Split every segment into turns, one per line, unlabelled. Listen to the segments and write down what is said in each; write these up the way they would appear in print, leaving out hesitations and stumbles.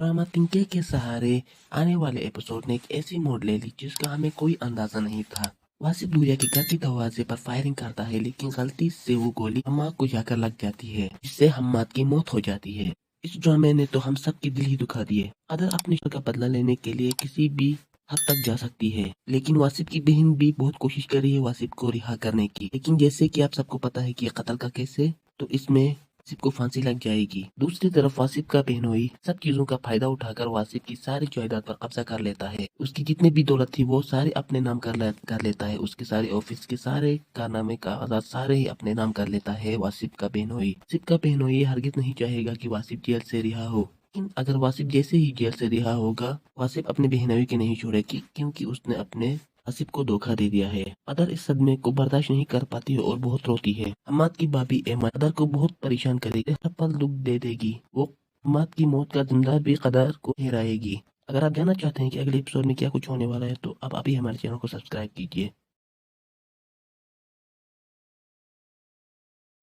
Drama तिनके के सहारे आने वाले एपिसोड ने एक ऐसी मोड़ ले ली जिसका हमें कोई अंदाजा नहीं था। वासिफ दूरिया के घर के दरवाजे पर फायरिंग करता है, लेकिन गलती से वो गोली हम्माद को जाकर लग जाती है, जिससे हम्माद की मौत हो जाती है। इस ड्रामे ने तो हम सब के दिल ही दुखा दिए। अदर अपने शर का बदला लेने के लिए किसी भी हद तक जा सकती है, लेकिन वासिफ की बहन भी बहुत कोशिश कर रही है वासिफ को रिहा करने की। लेकिन जैसे कि आप सबको पता है कि ये कत्ल का केस है, तो इसमें वासिफ को फांसी लग जाएगी। दूसरी तरफ वासिफ का बहनोई सब चीजों का फायदा उठाकर वासिफ की सारी जायदाद पर कब्जा कर लेता है। उसकी जितनी भी दौलत थी वो सारे अपने नाम कर लेता है। उसके सारे ऑफिस के सारे कारनामे कागजात सारे ही अपने नाम कर लेता है वासिफ का बहनोई। वासिफ का बहनोई हरगिज नहीं चाहेगा कि वासिफ जेल से रिहा हो, लेकिन अगर वासिफ जैसे ही जेल से रिहा होगा, वासिफ अपने बहनोई के नहीं छोड़ेगी, क्योंकि उसने अपने आसिफ को धोखा दे दिया है। अदर इस सदमे को बर्दाश्त नहीं कर पाती है और बहुत रोती है। हम्माद की भाभी एमन अदर को बहुत परेशान करेगी, सब पर दुख दे देगी। वो हम्माद की मौत का जिंदा भी कदर को हेराएगी। अगर आप जानना चाहते हैं कि अगले एपिसोड में क्या कुछ होने वाला है, तो आप अभी हमारे चैनल को सब्सक्राइब कीजिए।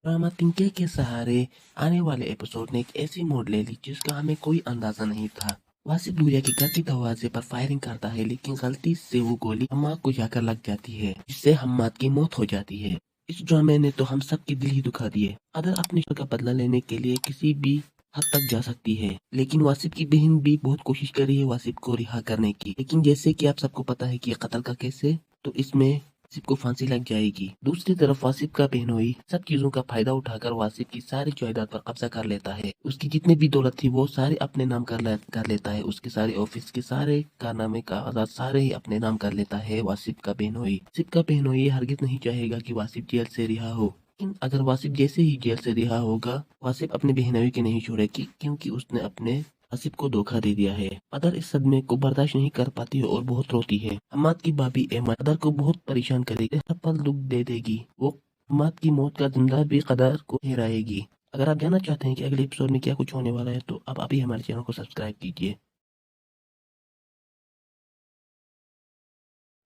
ड्रामा तिनके के सहारे आने वाले एपिसोड ने एक ऐसी मोड़ ले ली जिसका हमें कोई अंदाजा नहीं था। वासिफ दूरिया के घर के दरवाजे पर फायरिंग करता है, लेकिन गलती से वो गोली हम्माद को जाकर लग जाती है, जिससे हम्माद की मौत हो जाती है। इस ड्रामे ने तो हम सब के दिल ही दुखा दिए। अदर अपने शर का बदला लेने के लिए किसी भी हद तक जा सकती है, लेकिन वासिफ की बहन भी बहुत कोशिश कर रही है वासिफ को रिहा करने की। लेकिन जैसे कि आप सबको पता है कि ये कत्ल का केस है, तो इसमें वासिफ को फांसी लग जाएगी। दूसरी तरफ वासिफ का बहनोई सब चीजों का फायदा उठाकर वासिफ की सारी जायदाद पर कब्जा कर लेता है। उसकी जितनी भी दौलत थी वो सारे अपने नाम कर लेता है। उसके सारे ऑफिस के सारे कारनामे कागजात सारे ही अपने नाम कर लेता है वासिफ का बहनोई। वासिफ का बहनोई हरगिज नहीं चाहेगा कि वासिफ जेल से रिहा हो, लेकिन अगर वासिफ जैसे ही जेल से रिहा होगा, वासिफ अपने बहनोई के नहीं छोड़ेगी, क्योंकि उसने अपने आसिफ को धोखा दे दिया है। अदर इस सदमे को बर्दाश्त नहीं कर पाती है और बहुत रोती है। हम्माद की भाभी एमन अदर को बहुत परेशान करेगी, सब पर दुख दे देगी। वो हम्माद की मौत का जिंदा भी कदर को हेराएगी। अगर आप जानना चाहते हैं कि अगले एपिसोड में क्या कुछ होने वाला है, तो आप अभी हमारे चैनल को सब्सक्राइब कीजिए।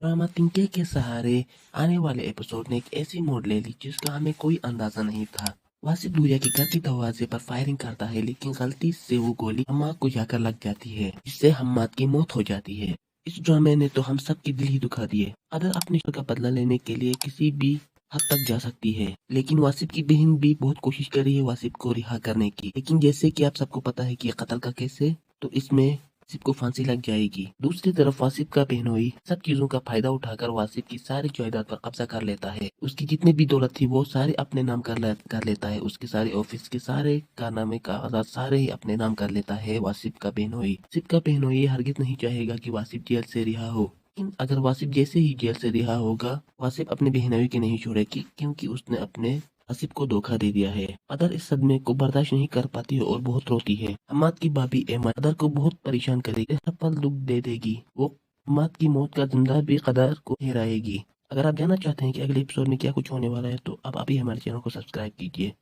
ड्रामा तिनके के सहारे आने वाले एपिसोड ने एक ऐसी मोड़ ले ली जिसका हमें कोई अंदाजा नहीं था। वासिफ दूरिया के घर के दरवाजे पर फायरिंग करता है, लेकिन गलती से वो गोली हम्माद को जाकर लग जाती है, जिससे हम्माद की मौत हो जाती है। इस ड्रामे ने तो हम सब के दिल ही दुखा दिए। अदर अपने शर का बदला लेने के लिए किसी भी हद तक जा सकती है, लेकिन वासिफ की बहन भी बहुत कोशिश कर रही है वासिफ को रिहा करने की। लेकिन जैसे कि आप सबको पता है कि ये कत्ल का केस है, तो इसमें वासिफ को फांसी लग जाएगी। दूसरी तरफ वासिफ का बहनोई सब चीजों का फायदा उठाकर वासिफ की सारी जायदाद पर कब्जा कर लेता है। उसकी जितनी भी दौलत थी वो सारे अपने नाम कर लेता है। उसके सारे ऑफिस के सारे कारनामे कागजात सारे ही अपने नाम कर लेता है वासिफ का बहनोई। वासिफ का बहनोई हरगिज नहीं चाहेगा कि वासिफ जेल से रिहा हो, लेकिन अगर वासिफ जैसे ही जेल से रिहा होगा, वासिफ अपने बहनोई के नहीं छोड़ेगी, क्योंकि उसने अपने आसिफ को धोखा दे दिया है। अदर इस सदमे को बर्दाश्त नहीं कर पाती है और बहुत रोती है। हम्माद की भाभी एमन अदर को बहुत परेशान करेगी, सब पर दुख दे देगी। वो हम्माद की मौत का जिंदा भी कदर को हेराएगी। अगर आप जानना चाहते हैं कि अगले एपिसोड में क्या कुछ होने वाला है, तो आप अभी हमारे चैनल को सब्सक्राइब कीजिए।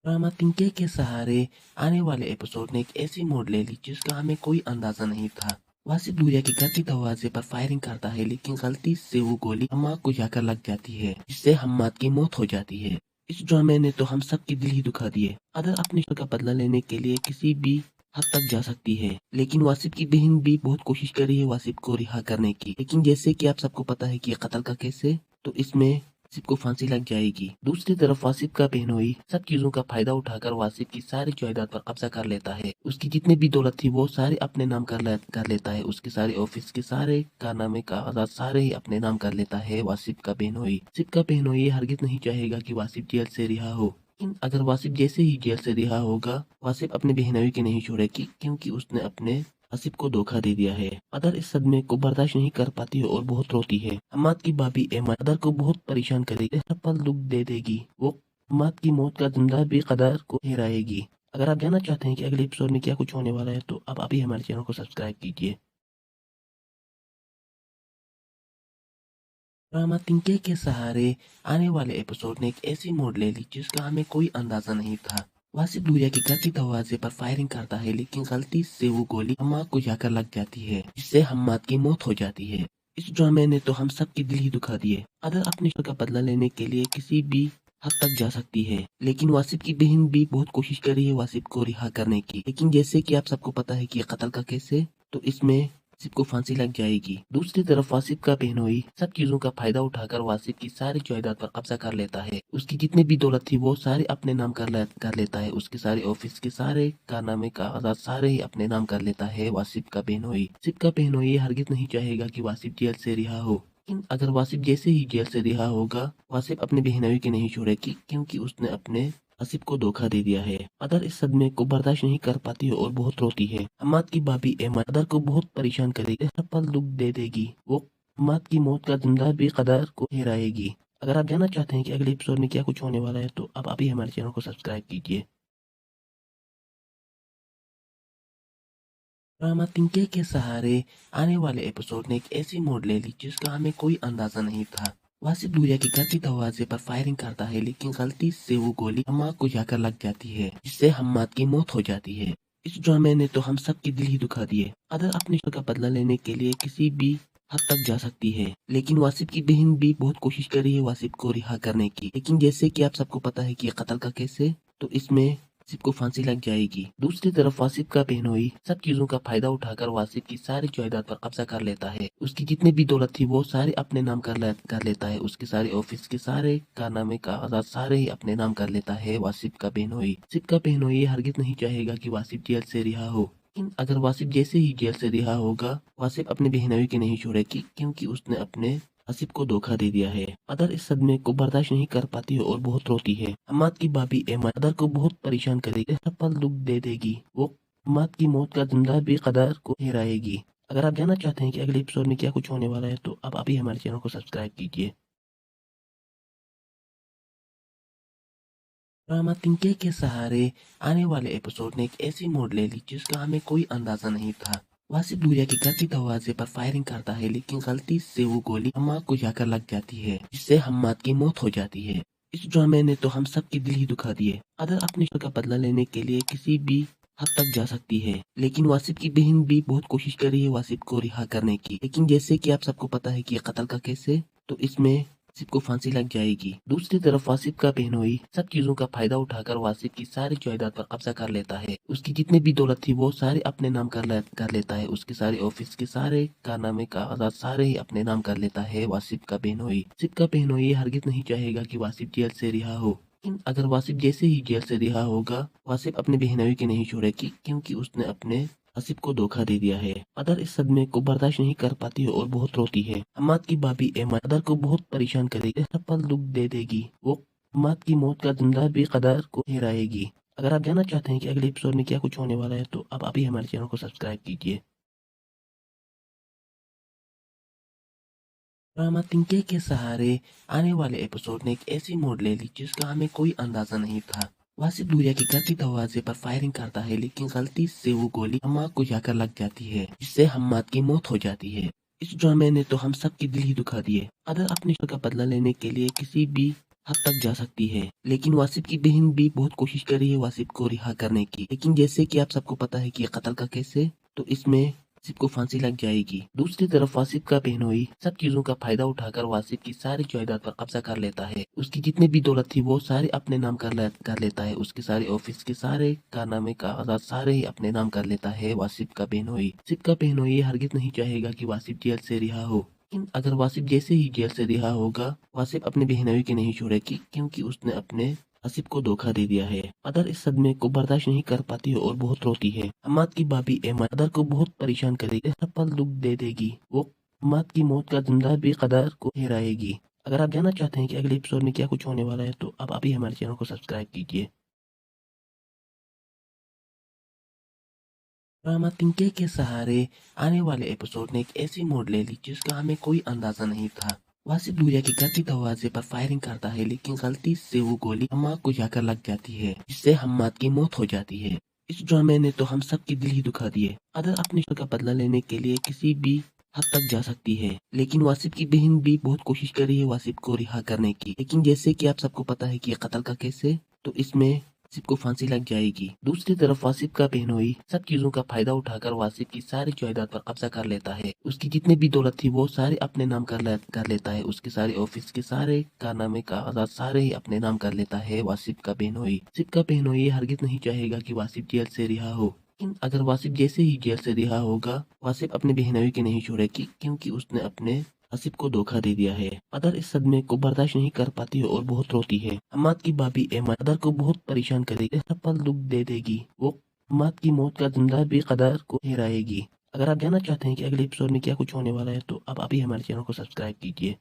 ड्रामा तिनके के सहारे आने वाले एपिसोड ने एक ऐसी मोड़ ले ली जिसका हमें कोई अंदाजा नहीं था। वासिफ दूरिया के घर के दरवाजे पर फायरिंग करता है, लेकिन गलती से वो गोली हम्माद को जाकर लग जाती है, जिससे हम्माद की मौत हो जाती है। इस ड्रामे ने तो हम सब के दिल ही दुखा दिए। अदर अपने शर का बदला लेने के लिए किसी भी हद तक जा सकती है, लेकिन वासिफ की बहन भी बहुत कोशिश कर रही है वासिफ को रिहा करने की। लेकिन जैसे कि आप सबको पता है कि ये कत्ल का केस है, तो इसमें वासिफ को फांसी लग जाएगी। दूसरी तरफ वासिफ का बहनोई सब चीजों का फायदा उठाकर वासिफ की सारी जायदाद पर कब्जा कर लेता है। उसकी जितनी भी दौलत थी वो सारे अपने नाम कर लेता है। उसके सारे ऑफिस के सारे कारनामे कागजात सारे ही अपने नाम कर लेता है वासिफ का बहनोई। वासिफ का बहनोई हरगिज नहीं चाहेगा कि वासिफ जेल से रिहा हो, लेकिन अगर वासिफ जैसे ही जेल से रिहा होगा, वासिफ अपने बहनोई के नहीं छोड़ेगी, क्योंकि उसने अपने आसिफ को धोखा दे दिया है। अदर इस सदमे को बर्दाश्त नहीं कर पाती है और बहुत रोती है। हम्माद की भाभी एमन अदर को बहुत परेशान करेगी, सब पर दुख दे देगी। वो हम्माद की मौत का जिंदा भी कदर को हेराएगी। अगर आप जानना चाहते हैं कि अगले एपिसोड में क्या कुछ होने वाला है, तो आप अभी हमारे चैनल को सब्सक्राइब कीजिए। ड्रामा तिनके के सहारे आने वाले एपिसोड ने एक ऐसी मोड़ ले ली जिसका हमें कोई अंदाजा नहीं था। वासिफ दूरिया के घर के दरवाजे पर फायरिंग करता है, लेकिन गलती से वो गोली हम्माद को जाकर लग जाती है, जिससे हम्माद की मौत हो जाती है। इस ड्रामे ने तो हम सब के दिल ही दुखा दिए। अदर अपने शर का बदला लेने के लिए किसी भी हद तक जा सकती है, लेकिन वासिफ की बहन भी बहुत कोशिश कर रही है वासिफ को रिहा करने की। लेकिन जैसे कि आप सबको पता है कि ये कत्ल का केस है, तो इसमें वासिफ को फांसी लग जाएगी। दूसरी तरफ वासिफ का बहनोई सब चीजों का फायदा उठाकर वासिफ की सारी जायदाद पर कब्जा कर लेता है। उसकी जितनी भी दौलत थी वो सारे अपने नाम कर लेता है। उसके सारे ऑफिस के सारे कारनामे कागजात सारे ही अपने नाम कर लेता है वासिफ का बहनोई। वासिफ का बहनोई हरगिज नहीं चाहेगा कि वासिफ जेल से रिहा हो। लेकिन अगर वासिफ जैसे ही जेल से रिहा होगा, वासिफ अपने बहनोई की नहीं छोड़ेगी, क्योंकि उसने अपने आसिफ को धोखा दे दिया है। अदर इस सदमे को बर्दाश्त नहीं कर पाती है और बहुत रोती है। हम्माद की भाभी एमन अदर को बहुत परेशान करेगी, हर पल दुख दे देगी। वो हम्माद की मौत का जिम्मेदार भी कदर को ठहराएगी। अगर आप जानना चाहते हैं कि अगले एपिसोड में क्या कुछ होने वाला है, तो आप अभी हमारे चैनल को सब्सक्राइब कीजिए। ड्रामा तिनके के सहारे आने वाले एपिसोड ने एक ऐसी मोड़ ले ली जिसका हमें कोई अंदाजा नहीं था। वासिफ दूरिया के घर के दरवाजे पर फायरिंग करता है, लेकिन गलती से वो गोली हम्माद को जाकर लग जाती है, जिससे हम्माद की मौत हो जाती है। इस ड्रामे ने तो हम सब के दिल ही दुखा दिए। अदर अपने शो का बदला लेने के लिए किसी भी हद तक जा सकती है, लेकिन वासिफ की बहन भी बहुत कोशिश कर रही है वासिफ को रिहा करने की। लेकिन जैसे कि आप सबको पता है कि ये कत्ल का केस है, तो इसमें वासिफ को फांसी लग जाएगी। दूसरी तरफ वासिफ का बहनोई सब चीजों का फायदा उठाकर वासिफ की सारी जायदाद पर कब्जा कर लेता है। उसकी जितनी भी दौलत थी वो सारे अपने नाम कर लेता है। उसके सारे ऑफिस के सारे कारनामे कागजात सारे ही अपने नाम कर लेता है वासिफ का बहनोई। वासिफ का बहनोई हरगिज नहीं चाहेगा कि वासिफ जेल से रिहा हो। लेकिन अगर वासिफ जैसे ही जेल से रिहा होगा, वासिफ अपने बहनोई की नहीं छोड़ेगी, क्योंकि उसने अपने आसिफ को धोखा दे दिया है। अदर इस सदमे को बर्दाश्त नहीं कर पाती है और बहुत रोती है। हम्माद की भाभी एमन अदर को बहुत परेशान करेगी, हर पल दुख दे देगी। वो हम्माद की मौत का जिम्मेदार भी कदर को ठहराएगी। अगर आप जानना चाहते हैं कि अगले एपिसोड में क्या कुछ होने वाला है, तो आप अभी हमारे चैनल को सब्सक्राइब कीजिए। ड्रामा तिनके के सहारे आने वाले एपिसोड ने एक ऐसी मोड़ ले ली जिसका हमें कोई अंदाजा नहीं था। वासिफ दूरिया के घर के दरवाजे पर फायरिंग करता है, लेकिन गलती से वो गोली हम्माद को जाकर लग जाती है, जिससे हम्माद की मौत हो जाती है। इस ड्रामे ने तो हम सब के दिल ही दुखा दिए। अदर अपने शो का बदला लेने के लिए किसी भी हद तक जा सकती है, लेकिन वासिफ की बहन भी बहुत कोशिश कर रही है वासिफ को रिहा करने की। लेकिन जैसे कि आप सबको पता है कि ये कत्ल का केस है, तो इसमें वासिफ को फांसी लग जाएगी। दूसरी तरफ वासिफ का बहनोई सब चीजों का फायदा उठाकर वासिफ की सारी जायदाद पर कब्जा कर लेता है। उसकी जितनी भी दौलत थी वो सारे अपने नाम कर लेता है। उसके सारे ऑफिस के सारे कारनामे कागजात सारे ही अपने नाम कर लेता है वासिफ का बहनोई। वासिफ का बहनोई हरगिज नहीं चाहेगा कि वासिफ जेल से रिहा हो। लेकिन अगर वासिफ जैसे ही जेल से रिहा होगा, वासिफ अपने बहनोई की नहीं छोड़ेगी, क्योंकि उसने अपने आसिफ को धोखा दे दिया है। अदर इस सदमे को बर्दाश्त नहीं कर पाती है और बहुत रोती है। हम्माद की भाभी एमन अदर को बहुत परेशान करेगी, हर पल दुख दे देगी। वो हम्माद की मौत का जिम्मेदार भी कदर को ठहराएगी। अगर आप जानना चाहते हैं कि अगले एपिसोड में क्या कुछ होने वाला है, तो आप अभी हमारे चैनल को सब्सक्राइब कीजिए। ड्रामा तिनके के सहारे आने वाले एपिसोड ने एक ऐसी मोड़ ले ली जिसका हमें कोई अंदाजा नहीं था। वासिफ दूरिया के घर के दरवाजे पर फायरिंग करता है, लेकिन गलती से वो गोली हम्माद को जाकर लग जाती है, जिससे हम्माद की मौत हो जाती है। इस ड्रामे ने तो हम सब के दिल ही दुखा दिए। अदर अपने शो का बदला लेने के लिए किसी भी हद तक जा सकती है, लेकिन वासिफ की बहन भी बहुत कोशिश कर रही है वासिफ को रिहा करने की। लेकिन जैसे कि आप सबको पता है कि ये कत्ल का केस है, तो इसमें वासिफ को फांसी लग जाएगी। दूसरी तरफ वासिफ का बहनोई सब चीजों का फायदा उठाकर वासिफ की सारी जायदाद पर कब्जा कर लेता है। उसकी जितनी भी दौलत थी वो सारे अपने नाम कर लेता है। उसके सारे ऑफिस के सारे कारनामे कागजात सारे ही अपने नाम कर लेता है वासिफ का बहनोई। वासिफ का बहनोई हरगिज नहीं चाहेगा कि वासिफ जेल से रिहा हो। लेकिन अगर वासिफ जैसे ही जेल से रिहा होगा, वासिफ अपने बहनोई की नहीं छोड़ेगी, क्योंकि उसने अपने आसिफ को धोखा दे दिया है। अदर इस सदमे को बर्दाश्त नहीं कर पाती है और बहुत रोती है। हम्माद की भाभी एमन अदर को बहुत परेशान करेगी, हर पल दुख दे देगी। वो हम्माद की मौत का जिम्मेदार भी कदर को ठहराएगी। अगर आप जानना चाहते हैं कि अगले एपिसोड में क्या कुछ होने वाला है, तो आप अभी हमारे चैनल को सब्सक्राइब कीजिए। ड्रामा तिनके के सहारे आने वाले एपिसोड ने एक ऐसी मोड़ ले ली जिसका हमें कोई अंदाजा नहीं था। वासिफ दूरिया के घर के दरवाजे पर फायरिंग करता है, लेकिन गलती से वो गोली हम्माद को जाकर लग जाती है, जिससे हम्माद की मौत हो जाती है। इस ड्रामे ने तो हम सब के दिल ही दुखा दिए। अदर अपने शो का बदला लेने के लिए किसी भी हद तक जा सकती है, लेकिन वासिफ की बहन भी बहुत कोशिश कर रही है वासिफ को रिहा करने की। लेकिन जैसे कि आप सबको पता है कि ये कत्ल का केस है, तो इसमें वासिफ को फांसी लग जाएगी। दूसरी तरफ वासिफ का बहनोई सब चीजों का फायदा उठाकर वासिफ की सारी जायदाद पर कब्जा कर लेता है। उसकी जितनी भी दौलत थी वो सारे अपने नाम कर लेता है। उसके सारे ऑफिस के सारे कारनामे कागजात सारे ही अपने नाम कर लेता है वासिफ का बहनोई। वासिफ का बहनोई हरगिज नहीं चाहेगा कि वासिफ जेल से रिहा हो, लेकिन अगर वासिफ जैसे ही जेल से रिहा होगा वासिफ अपने बहनोई के नहीं छोड़ेगी, क्योंकि उसने अपने आसिफ को धोखा दे दिया है। अदर इस सदमे को बर्दाश्त नहीं कर पाती है और बहुत रोती है। हम्माद की भाभी एमन अदर को बहुत परेशान करेगी, हर पल दुख दे देगी। वो हम्माद की मौत का जिंदा भी कदर को हेराएगी। अगर आप जानना चाहते हैं कि अगले एपिसोड में क्या कुछ होने वाला है तो आप अभी हमारे चैनल को सब्सक्राइब कीजिए।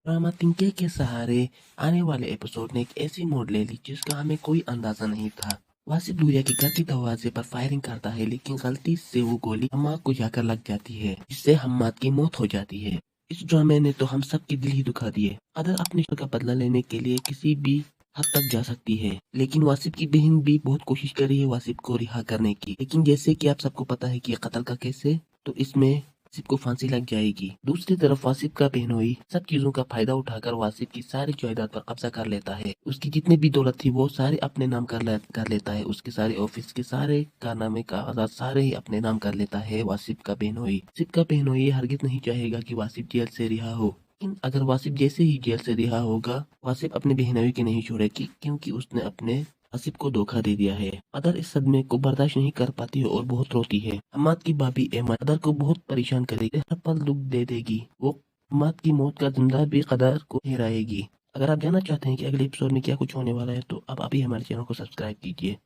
ड्रामा तिनके के सहारे आने वाले एपिसोड ने एक ऐसी मोड़ ले ली जिसका हमें कोई अंदाजा नहीं था। वासिफ दूरिया के घर के दरवाजे पर फायरिंग करता है, लेकिन गलती से वो गोली हम्माद को जाकर लग जाती है, जिससे हम्माद की मौत हो जाती है। इस ड्रामे ने तो हम सब के दिल ही दुखा दिए। अदर अपने शो का बदला लेने के लिए किसी भी हद तक जा सकती है, लेकिन वासिफ की बहन भी बहुत कोशिश कर रही है वासिफ को रिहा करने की। लेकिन जैसे कि आप सबको पता है कि ये कत्ल का केस है, तो इसमें वासिफ को फांसी लग जाएगी। दूसरी तरफ वासिफ का बहनोई सब चीजों का फायदा उठाकर वासिफ की सारी जायदाद पर कब्जा कर लेता है। उसकी जितनी भी दौलत थी वो सारे अपने नाम कर लेता है। उसके सारे ऑफिस के सारे कारनामे कागजात सारे ही अपने नाम कर लेता है वासिफ का बहनोई। वासिफ का बहनोई हरगिज नहीं चाहेगा कि वासिफ जेल से रिहा हो, लेकिन अगर वासिफ जैसे ही जेल से रिहा होगा वासिफ अपने बहनोई के नहीं छोड़ेगी, क्योंकि उसने अपने आसिफ को धोखा दे दिया है। अदर इस सदमे को बर्दाश्त नहीं कर पाती है और बहुत रोती है। हम्माद की भाभी एमन अदर को बहुत परेशान करेगी, हर पल दुख दे देगी। वो हम्माद की मौत का जिंदा भी कदर को हेराएगी। अगर आप जानना चाहते हैं कि अगले एपिसोड में क्या कुछ होने वाला है तो आप अभी हमारे चैनल को सब्सक्राइब कीजिए।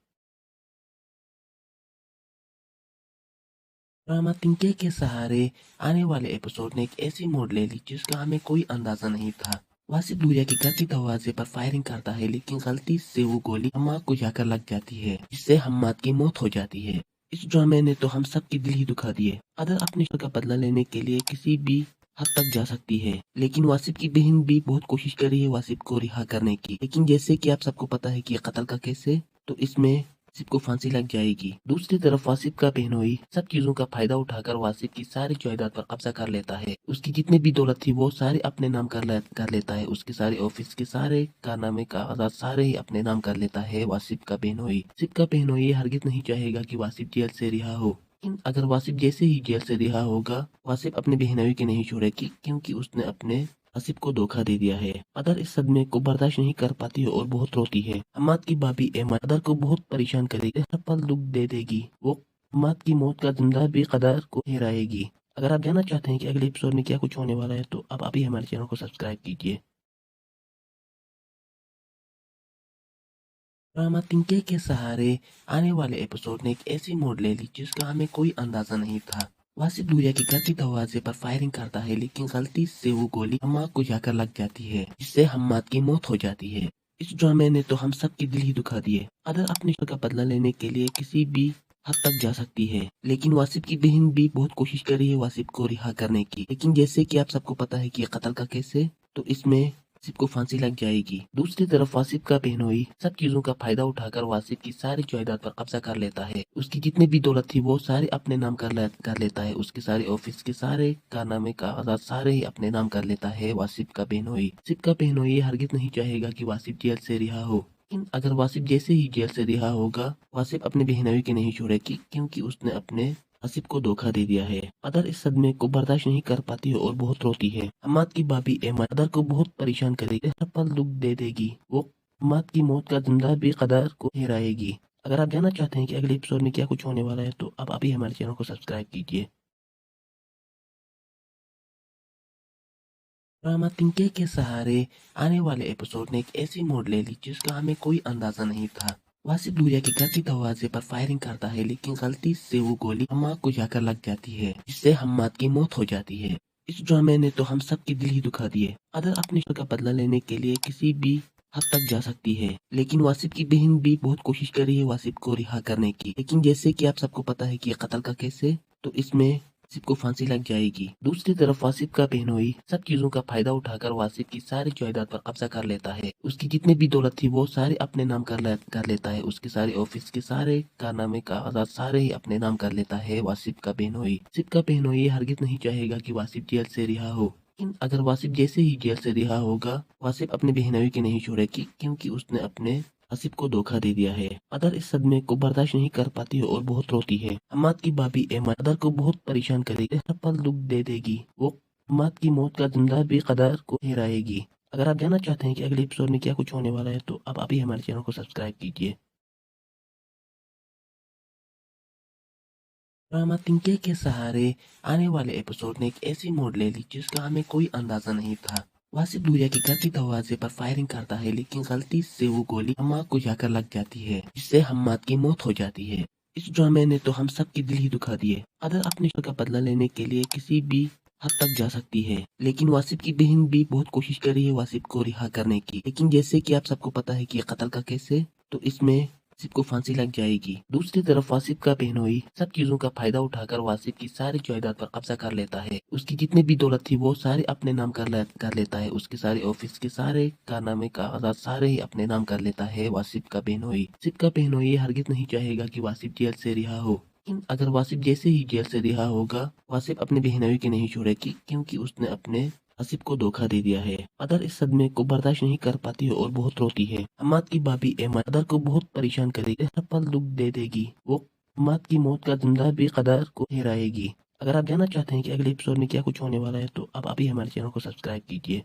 ड्रामा तिनके के सहारे आने वाले एपिसोड ने एक ऐसी मोड़ ले ली जिसका हमें कोई अंदाजा नहीं था। वासिफ दूरिया के घर के दरवाजे पर फायरिंग करता है, लेकिन गलती से वो गोली हम्माद को जाकर लग जाती है, जिससे हम्माद की मौत हो जाती है। इस ड्रामे ने तो हम सब के दिल ही दुखा दिए। अदर अपने शो का बदला लेने के लिए किसी भी हद तक जा सकती है, लेकिन वासिफ की बहन भी बहुत कोशिश कर रही है वासिफ को रिहा करने की। लेकिन जैसे कि आप सबको पता है कि ये कत्ल का केस है, तो इसमें वासिफ को फांसी लग जाएगी। दूसरी तरफ वासिफ का बहनोई सब चीजों का फायदा उठाकर वासिफ की सारी जायदाद पर कब्जा कर लेता है। उसकी जितनी भी दौलत थी वो सारे अपने नाम कर लेता है। उसके सारे ऑफिस के सारे कारनामे कागजात सारे ही अपने नाम कर लेता है वासिफ का बहनोई। वासिफ का बहनोई हरगिज नहीं चाहेगा कि वासिफ जेल से रिहा हो, लेकिन अगर वासिफ जैसे ही जेल से रिहा होगा वासिफ अपने बहनोई के नहीं छोड़ेगी, क्योंकि उसने अपने आसिफ को धोखा दे दिया है। अदर इस सदमे को बर्दाश्त नहीं कर पाती है और बहुत रोती है। हम्माद की भाभी एमन अदर को बहुत परेशान करेगी, हर पल दुख दे देगी। वो हम्माद की मौत का जिंदा भी कदर को हेराएगी। अगर आप जानना चाहते हैं कि अगले एपिसोड में क्या कुछ होने वाला है तो आप अभी हमारे चैनल को सब्सक्राइब कीजिए। ड्रामा तिनके के सहारे आने वाले एपिसोड ने एक ऐसी मोड़ ले ली जिसका हमें कोई अंदाजा नहीं था। वासिफ दूरिया के घर के दरवाजे पर फायरिंग करता है, लेकिन गलती से वो गोली हम्माद को जाकर लग जाती है, जिससे हम्माद की मौत हो जाती है। इस ड्रामे ने तो हम सब के दिल ही दुखा दिए। अदर अपने शो का बदला लेने के लिए किसी भी हद तक जा सकती है, लेकिन वासिफ की बहन भी बहुत कोशिश कर रही है वासिफ को रिहा करने की। लेकिन जैसे कि आप सबको पता है कि ये कत्ल का केस है, तो इसमें वासिफ को फांसी लग जाएगी। दूसरी तरफ वासिफ का बहनोई सब चीजों का फायदा उठाकर वासिफ की सारी जायदाद पर कब्जा कर लेता है। उसकी जितनी भी दौलत थी वो सारे अपने नाम कर लेता है। उसके सारे ऑफिस के सारे कारनामे कागजात सारे ही अपने नाम कर लेता है वासिफ का बहनोई। वासिफ का बहनोई हरगिज नहीं चाहेगा कि वासिफ जेल से रिहा हो, लेकिन अगर वासिफ जैसे ही जेल से रिहा होगा वासिफ अपने बहनोई के नहीं छोड़ेगी, क्योंकि उसने अपने आसिफ को धोखा दे दिया है। अदर इस सदमे को बर्दाश्त नहीं कर पाती है और बहुत रोती है। हम्माद की भाभी एमन अदर को बहुत परेशान करेगी, हर पल दुख दे देगी। वो हम्माद की मौत का जिंदा भी कदर को हेराएगी। अगर आप जानना चाहते हैं कि अगले एपिसोड में क्या कुछ होने वाला है तो आप अभी हमारे चैनल को सब्सक्राइब कीजिए। ड्रामा तिनके के सहारे आने वाले एपिसोड ने एक ऐसी मोड़ ले ली जिसका हमें कोई अंदाजा नहीं था। वासिफ दूरिया के घर के दरवाजे पर फायरिंग करता है, लेकिन गलती से वो गोली हम्माद को जाकर लग जाती है, जिससे हम्माद की मौत हो जाती है। इस ड्रामे ने तो हम सब के दिल ही दुखा दिए। अदर अपने शो का बदला लेने के लिए किसी भी हद तक जा सकती है, लेकिन वासिफ की बहन भी बहुत कोशिश कर रही है वासिफ को रिहा करने की। लेकिन जैसे कि आप सबको पता है कि ये कत्ल का केस है, तो इसमें वासिफ को फांसी लग जाएगी। दूसरी तरफ वासिफ का बहनोई सब चीजों का फायदा उठाकर वासिफ की सारी जायदाद पर कब्जा कर लेता है। उसकी जितनी भी दौलत थी वो सारे अपने नाम कर लेता है। उसके सारे ऑफिस के सारे कारनामे कागजात सारे ही अपने नाम कर लेता है वासिफ का बहनोई। वासिफ का बहनोई हरगिज नहीं चाहेगा कि वासिफ जेल से रिहा हो, لیکن اگر واصف جیسے ہی جیل سے رہا ہوگا، واصف اپنے بہنوئی کی نہیں چھوڑے گی کیونکہ اس نے اپنے آصف کو دھوکہ دے دیا ہے۔ ادر اس صدمے کو برداشت نہیں کر پاتی ہے اور بہت روتی ہے۔ حماد کی بھابھی ایمن ادر کو بہت پریشان کرے گی، ہر پل دکھ دے دے گی۔ وہ حماد کی موت کا ذمہ بھی قدر کو ٹھہرائے گی۔ اگر آپ جاننا چاہتے ہیں کہ اگلے ایپیسوڈ میں کیا کچھ ہونے والا ہے تو آپ ابھی ہمارے چینل کو سبسکرائب کیجیے۔ ڈرامہ تنکے کے سہارے آنے والے ایپیسوڈ نے ایک ایسی موڑ لے لی جس کا ہمیں کوئی اندازہ نہیں تھا۔ واصف دوریا کے گھر کے دروازے پر فائرنگ کرتا ہے لیکن غلطی سے وہ گولی حماد کو جا کر لگ جاتی ہے جس سے حماد کی موت ہو جاتی ہے۔ اس ڈرامے نے تو ہم سب کے دل ہی دکھا دیے۔ ادر اپنے شوہر کا بدلہ لینے کے لیے کسی بھی حد تک جا سکتی ہے، لیکن واصف کی بہن بھی بہت کوشش کر رہی ہے واصف کو رہا کرنے کی، لیکن جیسے کہ آپ سب کو پتا ہے کہ یہ قتل کا کیس ہے تو اس میں واصف کو پھانسی لگ جائے گی۔ دوسری طرف واصف کا بہنوئی سب چیزوں کا فائدہ اٹھا کر واصف کی ساری جائیداد پر قبضہ کر لیتا ہے۔ اس کی جتنی بھی دولت تھی وہ سارے اپنے نام کر لیتا ہے۔ اس کے سارے آفس کے سارے کارنامے کاغذات سارے ہی اپنے نام کر لیتا ہے واصف کا بہنوئی۔ واصف کا بہنوئی ہرگز نہیں چاہے گا کہ واصف جیل سے رہا ہو، لیکن اگر واصف جیسے ہی جیل سے رہا ہوگا، واصف اپنے بہنوئی کی نہیں چھوڑے گی کیونکہ اس نے اپنے آصف کو دھوکہ دے دیا ہے۔ ادر اس صدمے کو برداشت نہیں کر پاتی ہے اور بہت روتی ہے۔ حماد کی بھابھی ایمن ادر کو بہت پریشان کرے گی، ہر پل دکھ دے دے گی۔ وہ حماد کی موت کا ذمہ بھی قدر کو ٹھہرائے گی۔ اگر آپ جاننا چاہتے ہیں کہ اگلے ایپیسوڈ میں کیا کچھ ہونے والا ہے تو آپ ابھی ہمارے چینل کو سبسکرائب کیجیے۔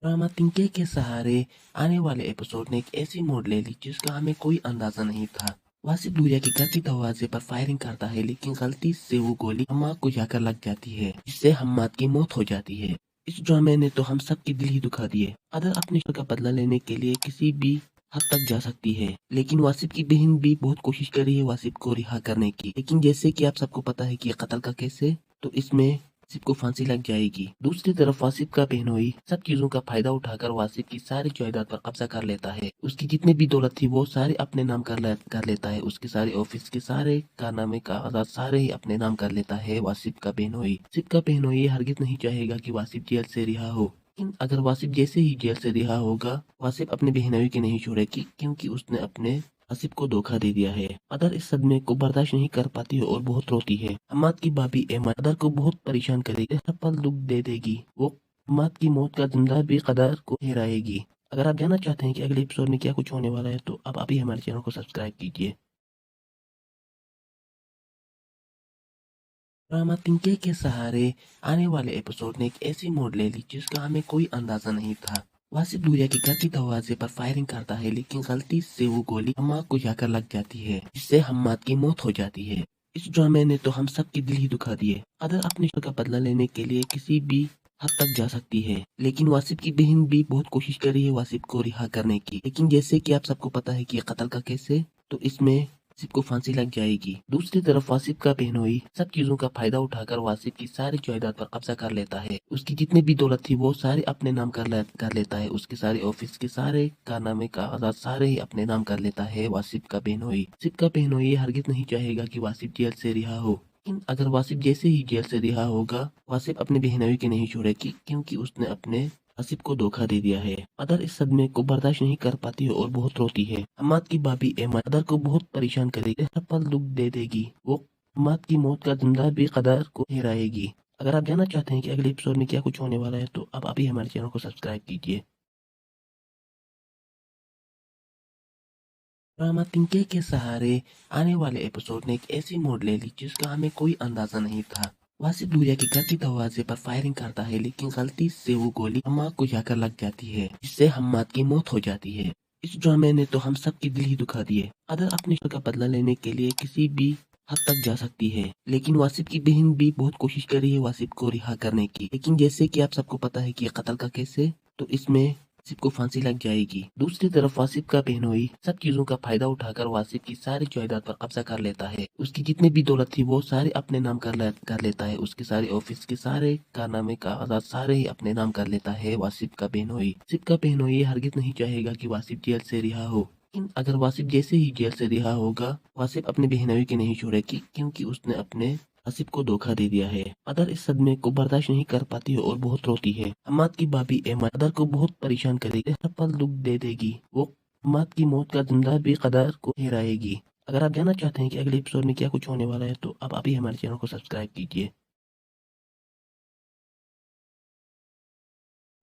ڈرامہ تنکے کے سہارے آنے والے ایپیسوڈ نے ایک ایسی موڑ لے لی جس کا ہمیں کوئی اندازہ نہیں تھا۔ واصف دوریا کے گھر کے دروازے پر فائرنگ کرتا ہے لیکن غلطی سے وہ گولی حماد کو جا کر لگ جاتی ہے جس سے حماد کی موت ہو جاتی ہے۔ اس ڈرامے نے تو ہم سب کے دل ہی دکھا دیے۔ ادر اپنے شوہر کا بدلہ لینے کے لیے کسی بھی حد تک جا سکتی ہے، لیکن واصف کی بہن بھی بہت کوشش کر رہی ہے واصف کو رہا کرنے کی، لیکن جیسے کہ آپ سب کو پتا ہے کہ یہ قتل کا کیس ہے تو اس میں واصف کو پھانسی لگ جائے گی۔ دوسری طرف واصف کا بہنوئی سب چیزوں کا فائدہ اٹھا کر واصف کی ساری جائیداد پر قبضہ کر لیتا ہے۔ اس کی جتنی بھی دولت تھی وہ سارے اپنے نام کر لیتا ہے۔ اس کے سارے آفس کے سارے کارنامے کاغذات سارے ہی اپنے نام کر لیتا ہے واصف کا بہنوئی۔ واصف کا بہنوئی ہرگز نہیں چاہے گا کہ واصف جیل سے رہا ہو، لیکن اگر واصف جیسے ہی جیل سے رہا ہوگا، واصف اپنے بہنوئی کی نہیں چھوڑے گی کیونکہ اس نے اپنے آصف کو دھوکہ دے دیا ہے۔ ادر اس صدمے کو برداشت نہیں کر پاتی ہے اور بہت روتی ہے۔ حماد کی بھابھی ایمن ادر کو بہت پریشان کرے گی، ہر پل دکھ دے دے گی۔ وہ حماد کی موت کا ذمہ بھی قدر کو ٹھہرائے گی۔ اگر آپ جاننا چاہتے ہیں کہ اگلے ایپیسوڈ میں کیا کچھ ہونے والا ہے تو آپ ابھی ہمارے چینل کو سبسکرائب کیجیے۔ ڈرامہ تنکے کے سہارے آنے والے ایپیسوڈ نے ایک ایسی موڑ لے لی جس کا ہمیں کوئی اندازہ نہیں تھا۔ واصف دوریا کے گھر کے دروازے پر فائرنگ کرتا ہے لیکن غلطی سے وہ گولی حماد کو جا کر لگ جاتی ہے جس سے حماد کی موت ہو جاتی ہے۔ اس ڈرامے نے تو ہم سب کے دل ہی دکھا دیے۔ ادر اپنے شوہر کا بدلہ لینے کے لیے کسی بھی حد تک جا سکتی ہے، لیکن واصف کی بہن بھی بہت کوشش کر رہی ہے واصف کو رہا کرنے کی، لیکن جیسے کہ آپ سب کو پتا ہے کہ یہ قتل کا کیس ہے تو اس میں واصف کو پھانسی لگ جائے گی۔ دوسری طرف واصف کا بہنوئی سب چیزوں کا فائدہ اٹھا کر واصف کی ساری جائیداد پر قبضہ کر لیتا ہے۔ اس کی جتنی بھی دولت تھی وہ سارے اپنے نام کر لیتا ہے۔ اس کے سارے آفس کے سارے کارنامے کاغذات سارے ہی اپنے نام کر لیتا ہے واصف کا بہنوئی۔ واصف کا بہنوئی ہرگز نہیں چاہے گا کہ واصف جیل سے رہا ہو، لیکن اگر واصف جیسے ہی جیل سے رہا ہوگا، واصف اپنے بہنوئی کی نہیں چھوڑے گی کیونکہ اس نے اپنے آصف کو دھوکہ دے دیا ہے۔ ادر اس صدمے کو برداشت نہیں کر پاتی ہے اور بہت روتی ہے۔ حماد کی بھابھی ایمن ادر کو بہت پریشان کرے گی، ہر پل دکھ دے دے گی۔ وہ حماد کی موت کا ذمہ بھی قدر کو ٹھہرائے گی۔ اگر آپ جاننا چاہتے ہیں کہ اگلے ایپیسوڈ میں کیا کچھ ہونے والا ہے تو آپ ابھی ہمارے چینل کو سبسکرائب کیجیے۔ ڈرامہ تنکے کے سہارے آنے والے ایپیسوڈ نے ایک ایسی موڑ لے لی جس کا ہمیں کوئی اندازہ نہیں تھا۔ واصف دوریا کے گھر کے دروازے پر فائرنگ کرتا ہے لیکن غلطی سے وہ گولی حماد کو جا کر لگ جاتی ہے جس سے حماد کی موت ہو جاتی ہے۔ اس ڈرامے نے تو ہم سب کے دل ہی دکھا دیے۔ ادر اپنے شوہر کا بدلہ لینے کے لیے کسی بھی حد تک جا سکتی ہے، لیکن واصف کی بہن بھی بہت کوشش کر رہی ہے واصف کو رہا کرنے کی، لیکن جیسے کہ آپ سب کو پتا ہے کہ یہ قتل کا کیس ہے تو اس میں واصف کو پھانسی لگ جائے گی۔ دوسری طرف واصف کا بہنوئی سب چیزوں کا فائدہ اٹھا کر واصف کی ساری جائیداد پر قبضہ کر لیتا ہے۔ اس کی جتنی بھی دولت تھی وہ سارے اپنے نام کر لیتا ہے۔ اس کے سارے آفس کے سارے کارنامے کاغذات سارے ہی اپنے نام کر لیتا ہے واصف کا بہنوئی۔ واصف کا بہنوئی ہرگز نہیں چاہے گا کہ واصف جیل سے رہا ہو، لیکن اگر واصف جیسے ہی جیل سے رہا ہوگا، واصف اپنے بہنوئی کی نہیں چھوڑے گی کیونکہ اس نے اپنے آصف کو دھوکہ دے دیا ہے۔ ادر اس صدمے کو برداشت نہیں کر پاتی ہے اور بہت روتی ہے۔ حماد کی بھابھی ایمن ادر کو بہت پریشان کرے گی، ہر پل دکھ دے دے گی۔ وہ حماد کی موت کا ذمہ بھی قدر کو ٹھہرائے گی۔ अगर आप जानना चाहते हैं कि अगले एपिसोड में क्या कुछ होने वाला है तो आप अभी हमारे चैनल को सब्सक्राइब कीजिए।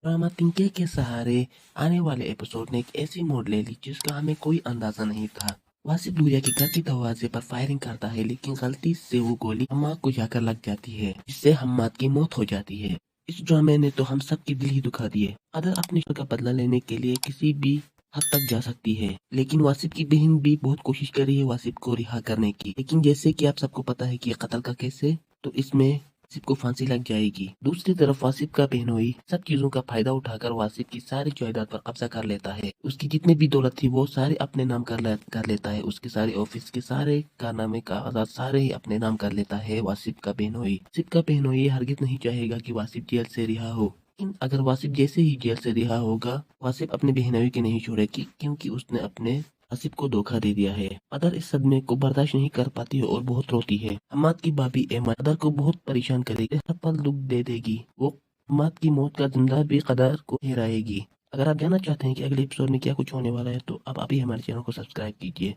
ड्रामा तिनके के सहारे आने वाले एपिसोड ने एक ऐसी मोड़ ले ली जिसका हमें कोई अंदाजा नहीं था। वासिफ दूरिया के घर के दरवाजे पर फायरिंग करता है लेकिन गलती से वो गोली हम्माद को जाकर लग जाती है जिससे हम्माद की मौत हो जाती है। इस ड्रामे ने तो हम सबके दिल ही दुखा दिए। अदर अपने शर का बदला लेने के लिए किसी भी हद तक जा सकती है लेकिन वासिफ की बहन भी बहुत कोशिश कर रही है वासिफ को रिहा करने की, लेकिन जैसे कि आप सबको पता है कि ये कत्ल का केस है तो इसमें वासिफ को फांसी लग जाएगी। दूसरी तरफ वासिफ का बहनोई सब चीजों का फायदा उठाकर वासिफ की सारी जायदाद पर कब्जा कर लेता है। उसकी जितनी भी दौलत थी वो सारे अपने नाम कर लेता है। उसके सारे ऑफिस के सारे कारनामे कागजात सारे ही अपने नाम कर लेता है वासिफ का बहनोई। वासिफ का बहनोई हरगिज नहीं चाहेगा कि वासिफ जेल से रिहा हो, लेकिन अगर वासिफ जैसे ही जेल से रिहा होगा वासिफ अपने बहनोई के नहीं छोड़ेगी क्योंकि उसने अपने आसिफ को धोखा दे दिया है। अदर इस सदमे को बर्दाश्त नहीं कर पाती है और बहुत रोती है। हम्माद की भाभी एमन अदर को बहुत परेशान करेगी, हर पल दुख दे देगी। वो हम्माद की मौत का जिंदा भी कदर को हेराएगी। अगर आप जानना चाहते हैं कि अगले एपिसोड में क्या कुछ होने वाला है तो आप अभी हमारे चैनल को सब्सक्राइब कीजिए।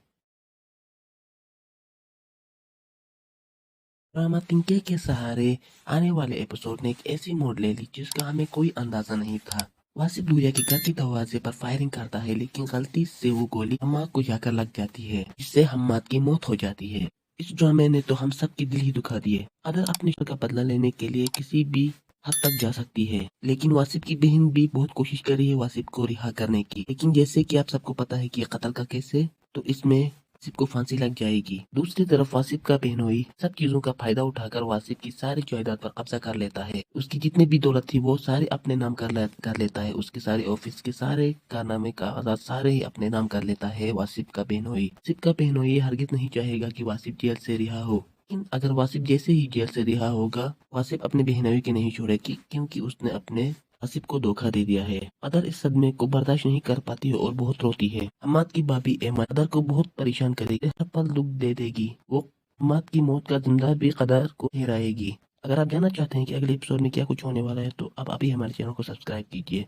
ड्रामा तिनके के सहारे आने वाले एपिसोड ने एक ऐसी मोड़ ले ली जिसका हमें कोई अंदाजा नहीं था। वासिफ दूरिया के घर के दरवाजे पर फायरिंग करता है लेकिन गलती से वो गोली हम्माद को जाकर लग जाती है जिससे हम्माद की मौत हो जाती है। इस ड्रामे ने तो हम सबके दिल ही दुखा दिए। अदर अपने शर का बदला लेने के लिए किसी भी हद तक जा सकती है लेकिन वासिफ की बहन भी बहुत कोशिश कर रही है वासिफ को रिहा करने की, लेकिन जैसे कि आप सबको पता है कि ये कत्ल का केस है तो इसमें वासिफ को फांसी लग जाएगी। दूसरी तरफ वासिफ का बहनोई सब चीजों का फायदा उठाकर वासिफ की सारी जायदाद पर कब्जा कर लेता है। उसकी जितनी भी दौलत थी वो सारे अपने नाम कर लेता है। उसके सारे ऑफिस के सारे कारनामे कागजात सारे ही अपने नाम कर लेता है वासिफ का बहनोई। वासिफ का बहनोई हरगिज नहीं चाहेगा कि वासिफ जेल से रिहा हो, लेकिन अगर वासिफ जैसे ही जेल से रिहा होगा वासिफ अपने बहनोई के नहीं छोड़ेगी क्योंकि उसने अपने आसिफ को धोखा दे दिया है। अदर इस सदमे को बर्दाश्त नहीं कर पाती है और बहुत रोती है। हम्माद की भाभी एमन अदर को बहुत परेशान करेगी, हर पल दुख दे देगी। वो हम्माद की मौत का जिंदा भी कदर को हेराएगी। अगर आप जानना चाहते हैं कि अगले एपिसोड में क्या कुछ होने वाला है तो आप अभी हमारे चैनल को सब्सक्राइब कीजिए।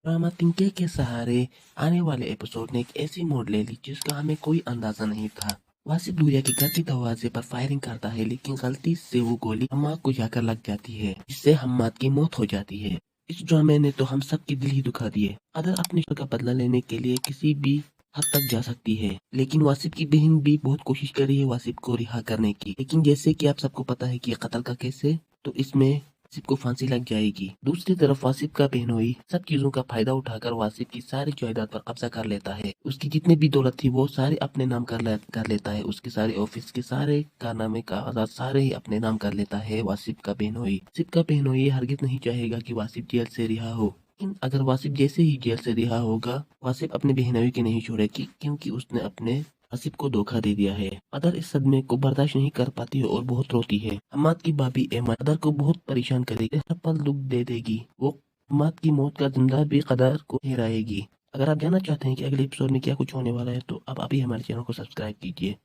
ड्रामा तिनके के सहारे आने वाले एपिसोड ने एक ऐसी मोड़ ले ली जिसका हमें कोई अंदाजा नहीं था। वासिफ दूरिया के घर के दरवाजे पर फायरिंग करता है लेकिन गलती से वो गोली हम्माद को जाकर लग जाती है जिससे हम्माद की मौत हो जाती है। इस ड्रामे ने तो हम सबके दिल ही दुखा दिए। अदर अपने शर का बदला लेने के लिए किसी भी हद तक जा सकती है लेकिन वासिफ की बहन भी बहुत कोशिश कर रही है वासिफ को रिहा करने की, लेकिन जैसे कि आप सबको पता है कि ये कत्ल का केस है तो इसमें वासिफ को फांसी लग जाएगी। दूसरी तरफ वासिफ का बहनोई सब चीजों का फायदा उठाकर वासिफ की सारी जायदाद पर कब्जा कर लेता है। उसकी जितनी भी दौलत थी वो सारे अपने नाम कर लेता है। उसके सारे ऑफिस के सारे कारनामे कागजात सारे ही अपने नाम कर लेता है वासिफ का बहनोई। वासिफ का बहनोई हरगिज नहीं चाहेगा कि वासिफ जेल से रिहा हो, लेकिन अगर वासिफ जैसे ही जेल से रिहा होगा वासिफ अपने बहनोई के नहीं छोड़ेगी क्योंकि उसने अपने आसिफ को धोखा दे दिया है। अदर इस सदमे को बर्दाश्त नहीं कर पाती है और बहुत रोती है। हम्माद की भाभी एमन अदर को बहुत परेशान करेगी, हर पल दुख दे देगी। वो हम्माद की मौत का जिंदा भी कदर को हेराएगी। अगर आप जानना चाहते हैं कि अगले एपिसोड में क्या कुछ होने वाला है तो आप अभी हमारे चैनल को सब्सक्राइब कीजिए।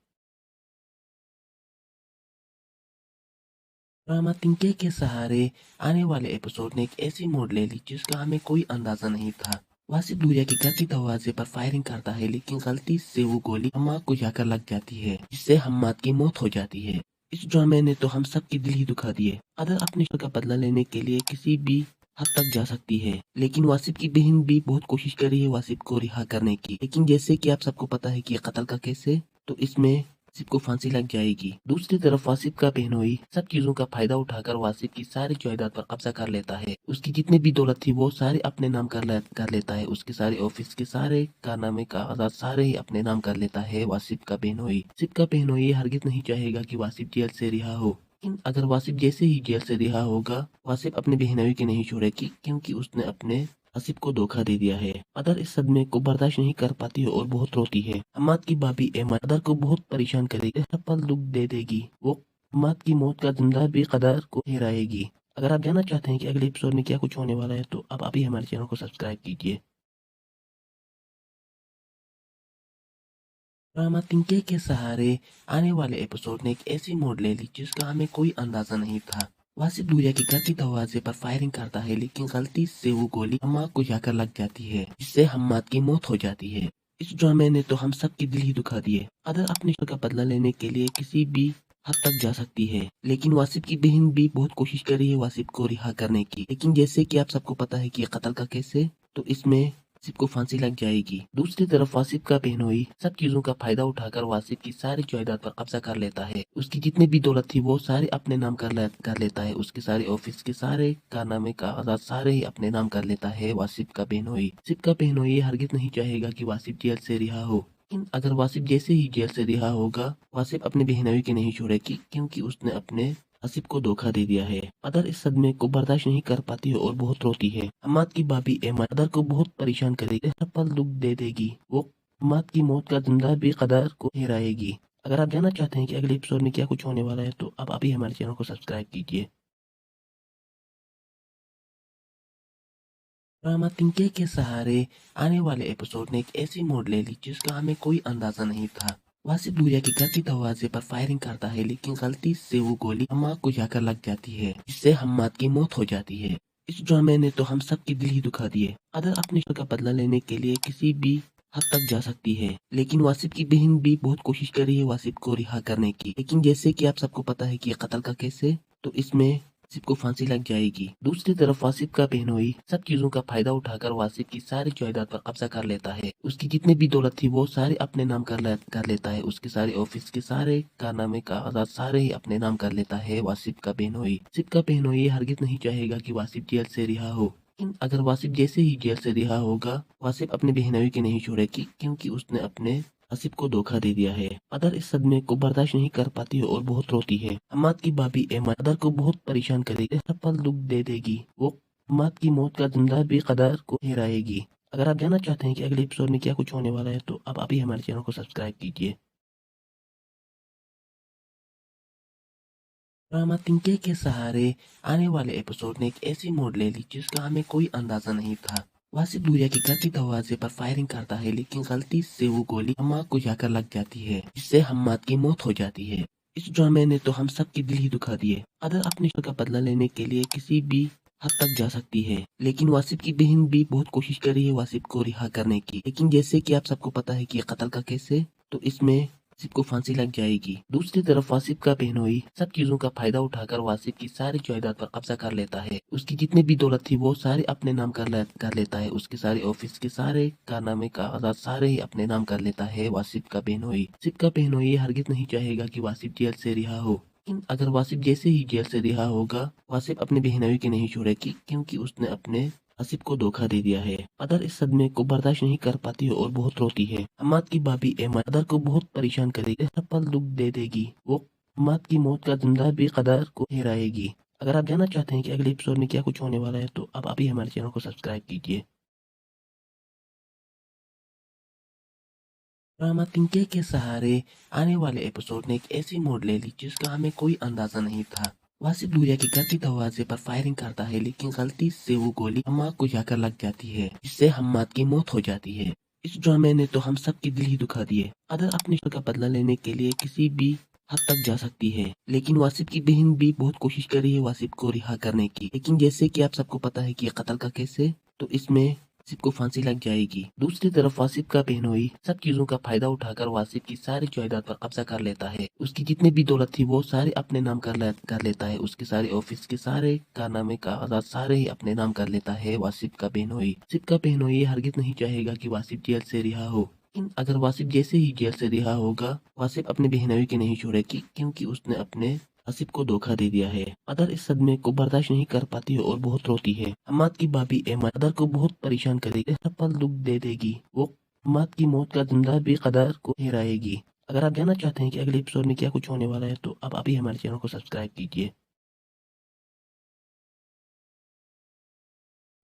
ड्रामा तिनके के सहारे आने वाले एपिसोड ने एक ऐसी मोड़ ले ली जिसका हमें कोई अंदाजा नहीं था। वासिफ दूरिया के घर के दरवाजे पर फायरिंग करता है लेकिन गलती से वो गोली हम्माद को जाकर लग जाती है जिससे हम्माद की मौत हो जाती है। इस ड्रामे ने तो हम सबके दिल ही दुखा दिए। अदर अपने शर का बदला लेने के लिए किसी भी हद तक जा सकती है लेकिन वासिफ की बहन भी बहुत कोशिश कर रही है वासिफ को रिहा करने की, लेकिन जैसे कि आप सबको पता है कि ये कत्ल का केस है तो इसमें वासिफ को फांसी लग जाएगी। दूसरी तरफ वासिफ का बहनोई सब चीजों का फायदा उठाकर वासिफ की सारी जायदाद पर कब्जा कर लेता है। उसकी जितनी भी दौलत थी वो सारे अपने नाम कर लेता है। उसके सारे ऑफिस के सारे कारनामे कागजात सारे ही अपने नाम कर लेता है वासिफ का बहनोई। वासिफ का बहनोई हरगिज नहीं चाहेगा कि वासिफ जेल से रिहा हो, लेकिन अगर वासिफ जैसे ही जेल से रिहा होगा वासिफ अपने बहनोई के नहीं छोड़ेगी क्योंकि उसने अपने आसिफ को धोखा दे दिया है। अदर इस सदमे को बर्दाश्त नहीं कर पाती है और बहुत रोती है। हम्माद की भाभी एमन अदर को बहुत परेशान करेगी, हर पल दुख दे देगी। वो हम्माद की मौत का जिंदा भी कदर को हेराएगी। अगर आप जानना चाहते हैं कि अगले एपिसोड में क्या कुछ होने वाला है तो आप अभी हमारे चैनल को सब्सक्राइब कीजिए। ड्रामा तिनके के सहारे आने वाले एपिसोड ने एक ऐसी मोड़ ले ली जिसका हमें कोई अंदाजा नहीं था। वासिफ दूरिया के घर के दरवाजे पर फायरिंग करता है, लेकिन गलती से वो गोली हम्माद को जाकर लग जाती है, जिससे हम्माद की मौत हो जाती है। इस ड्रामे ने तो हम सब के दिल ही दुखा दिए। अदर अपने शो का बदला लेने के लिए किसी भी हद तक जा सकती है, लेकिन वासिफ की बहन भी बहुत कोशिश कर रही है वासिफ को रिहा करने की। लेकिन जैसे कि आप सबको पता है कि ये कत्ल का केस है, तो इसमें वासिफ को फांसी लग जाएगी। दूसरी तरफ वासिफ का बहनोई सब चीजों का फायदा उठाकर वासिफ की सारी जायदाद पर कब्जा कर लेता है। उसकी जितनी भी दौलत थी वो सारे अपने नाम कर लेता है। उसके सारे ऑफिस के सारे कारनामे कागजात सारे ही अपने नाम कर लेता है वासिफ का बहनोई। वासिफ का बहनोई हरगिज नहीं चाहेगा कि वासिफ जेल से रिहा हो, लेकिन अगर वासिफ जैसे ही जेल से रिहा होगा, वासिफ अपने बहनोई के नहीं छोड़ेगी, क्योंकि उसने अपने आसिफ को धोखा दे दिया है। अदर इस सदमे को बर्दाश्त नहीं कर पाती है और बहुत रोती है। हम्माद की भाभी एमा अदर को बहुत परेशान करेगी, हर पल दुख दे देगी। वो हम्माद की मौत का जिम्मेदार भी कदर को हिराएगी। अगर आप जानना चाहते हैं कि अगले एपिसोड में क्या कुछ होने वाला है, तो आप अभी हमारे चैनल को सब्सक्राइब कीजिए। ड्रामा तिनके के सहारे आने वाले एपिसोड ने एक ऐसी मोड़ ले ली जिसका हमें कोई अंदाजा नहीं था। वासिफ दूरिया के घर के दरवाजे पर फायरिंग करता है, लेकिन गलती से वो गोली हम्माद को जाकर लग जाती है, जिससे हम्माद की मौत हो जाती है। इस ड्रामे ने तो हम सब के दिल ही दुखा दिए। अदर अपने शो का बदला लेने के लिए किसी भी हद तक जा सकती है, लेकिन वासिफ की बहन भी बहुत कोशिश कर रही है वासिफ को रिहा करने की। लेकिन जैसे कि आप सबको पता है कि ये कत्ल का केस है, तो इसमें वासिफ को फांसी लग जाएगी। दूसरी तरफ वासिफ का बहनोई सब चीजों का फायदा उठाकर वासिफ की सारी जायदाद पर कब्जा कर लेता है। उसकी जितनी भी दौलत थी वो सारे अपने नाम कर लेता है। उसके सारे ऑफिस के सारे कारनामे कागजात सारे ही अपने नाम कर लेता है वासिफ का बहनोई। वासिफ का बहनोई हरगिज नहीं चाहेगा कि वासिफ जेल से रिहा हो, लेकिन अगर वासिफ जैसे ही जेल से रिहा होगा, वासिफ अपने बहनोई के नहीं छोड़ेगी, क्योंकि उसने अपने आसिफ को धोखा दे दिया है। अदर इस सदमे को बर्दाश्त नहीं कर पाती है और बहुत रोती है। हम्माद की भाभी एमा अदर को बहुत परेशान करेगी, हर पल दुख दे देगी। वो हम्माद की मौत का जिम्मेदार भी कदर को हिराएगी। अगर आप जानना चाहते हैं कि अगले एपिसोड में क्या कुछ होने वाला है, तो आप अभी हमारे चैनल को सब्सक्राइब कीजिए। ड्रामा तिनके के सहारे आने वाले एपिसोड ने एक ऐसी मोड़ ले ली जिसका हमें कोई अंदाजा नहीं था। वासिफ दूरिया के घर के दरवाजे पर फायरिंग करता है, लेकिन गलती से वो गोली हम्माद को जाकर लग जाती है, जिससे हम्माद की मौत हो जाती है। इस ड्रामे ने तो हम सब के दिल ही दुखा दिए। अदर अपने शो का बदला लेने के लिए किसी भी हद तक जा सकती है, लेकिन वासिफ की बहन भी बहुत कोशिश कर रही है वासिफ को रिहा करने की। लेकिन जैसे कि आप सबको पता है कि ये कत्ल का केस है, तो इसमें वासिफ को फांसी लग जाएगी। दूसरी तरफ वासिफ का बहनोई सब चीजों का फायदा उठाकर वासिफ की सारी जायदाद पर कब्जा कर लेता है। उसकी जितनी भी दौलत थी वो सारे अपने नाम कर लेता है। उसके सारे ऑफिस के सारे कारनामे कागजात सारे ही अपने नाम कर लेता है वासिफ का बहनोई। वासिफ का बहनोई हरगिज नहीं चाहेगा कि वासिफ जेल से रिहा हो, लेकिन अगर वासिफ जैसे ही जेल से रिहा होगा, वासिफ अपने बहनोई के नहीं छोड़ेगी, क्योंकि उसने अपने आसिफ को धोखा दे दिया है। अदर इस सदमे को बर्दाश्त नहीं कर पाती है और बहुत रोती है। हम्माद की भाभी एमा अदर को बहुत परेशान करेगी, हर पल दुख दे देगी। वो हम्माद की मौत का जिम्मेदार भी कदर को हिराएगी। अगर आप जानना चाहते हैं कि अगले एपिसोड में क्या कुछ होने वाला है, तो आप अभी हमारे चैनल को सब्सक्राइब कीजिए। ड्रामा तिनके के सहारे आने वाले एपिसोड ने एक ऐसी मोड़ ले ली जिसका हमें कोई अंदाजा नहीं था। वासिफ दूरिया के घर के दरवाजे पर फायरिंग करता है, लेकिन गलती से वो गोली हम्माद को जाकर लग जाती है, जिससे हम्माद की मौत हो जाती है। इस ड्रामे ने तो हम सब के दिल ही दुखा दिए। अदर अपने शो का बदला लेने के लिए किसी भी हद तक जा सकती है, लेकिन वासिफ की बहन भी बहुत कोशिश कर रही है वासिफ को रिहा करने की। लेकिन जैसे कि आप सबको पता है कि ये कत्ल का केस है, तो इसमें वासिफ को फांसी लग जाएगी। दूसरी तरफ वासिफ का बहनोई सब चीजों का फायदा उठाकर वासिफ की सारी जायदाद पर कब्जा कर लेता है। उसकी जितनी भी दौलत थी वो सारे अपने नाम कर लेता है। उसके सारे ऑफिस के सारे कारनामे कागजात सारे ही अपने नाम कर लेता है वासिफ का बहनोई। वासिफ का बहनोई हरगिज नहीं चाहेगा कि वासिफ जेल से रिहा हो, लेकिन अगर वासिफ जैसे ही जेल से रिहा होगा, वासिफ अपने बहनोई के नहीं छोड़ेगी, क्योंकि उसने अपने आसिफ को धोखा दे दिया है। अदर इस सदमे को बर्दाश्त नहीं कर पाती है और बहुत रोती है। हम्माद की भाभी एमा अदर को बहुत परेशान करेगी, हर पल दुख दे देगी। वो हम्माद की मौत का जिम्मेदार भी कदर को हिराएगी। अगर आप जानना चाहते हैं कि अगले एपिसोड में क्या कुछ होने वाला है, तो आप अभी हमारे चैनल को सब्सक्राइब कीजिए।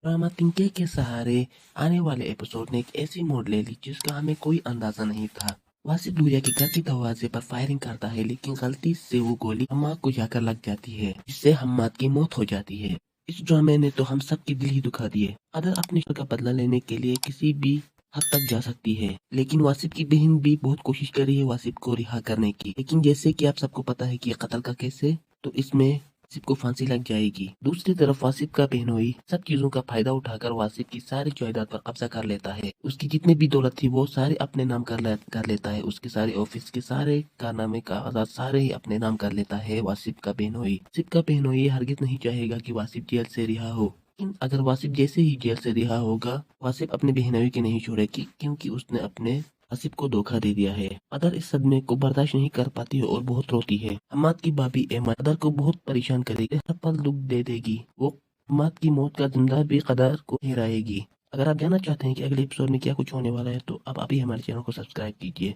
ड्रामा तिनके के सहारे आने वाले एपिसोड ने एक ऐसी मोड़ ले ली जिसका हमें कोई अंदाजा नहीं था। वासिफ दूरिया के घर के दरवाजे पर फायरिंग करता है, लेकिन गलती से वो गोली हम्माद को जाकर लग जाती है, जिससे हम्माद की मौत हो जाती है। इस ड्रामे ने तो हम सब के दिल ही दुखा दिए। अदर अपने शो का बदला लेने के लिए किसी भी हद तक जा सकती है, लेकिन वासिफ की बहन भी बहुत कोशिश कर रही है वासिफ को रिहा करने की। लेकिन जैसे कि आप सबको पता है कि ये कत्ल का केस है, तो इसमें वासिफ को फांसी लग जाएगी। दूसरी तरफ वासिफ का बहनोई सब चीजों का फायदा उठाकर वासिफ की सारी जायदाद पर कब्जा कर लेता है। उसकी जितनी भी दौलत थी वो सारे अपने नाम कर लेता है। उसके सारे ऑफिस के सारे कारनामे कागजात सारे ही अपने नाम कर लेता है वासिफ का बहनोई। वासिफ का बहनोई ये हरगिज नहीं चाहेगा कि वासिफ जेल से रिहा हो। लेकिन अगर वासिफ जैसे ही जेल से रिहा होगा, वासिफ अपने बहनोई की नहीं छोड़ेगी, क्योंकि उसने अपने आसिफ को धोखा दे दिया है। अदर इस सदमे को बर्दाश्त नहीं कर पाती है और बहुत रोती है। हम्माद की भाभी एमन अदर को बहुत परेशान करेगी, हर पल दुख दे देगी। वो हम्माद की मौत का जिम्मेदार भी कदर को ठहराएगी। अगर आप जानना चाहते हैं कि अगले एपिसोड में क्या कुछ होने वाला है, तो आप अभी हमारे चैनल को सब्सक्राइब कीजिए।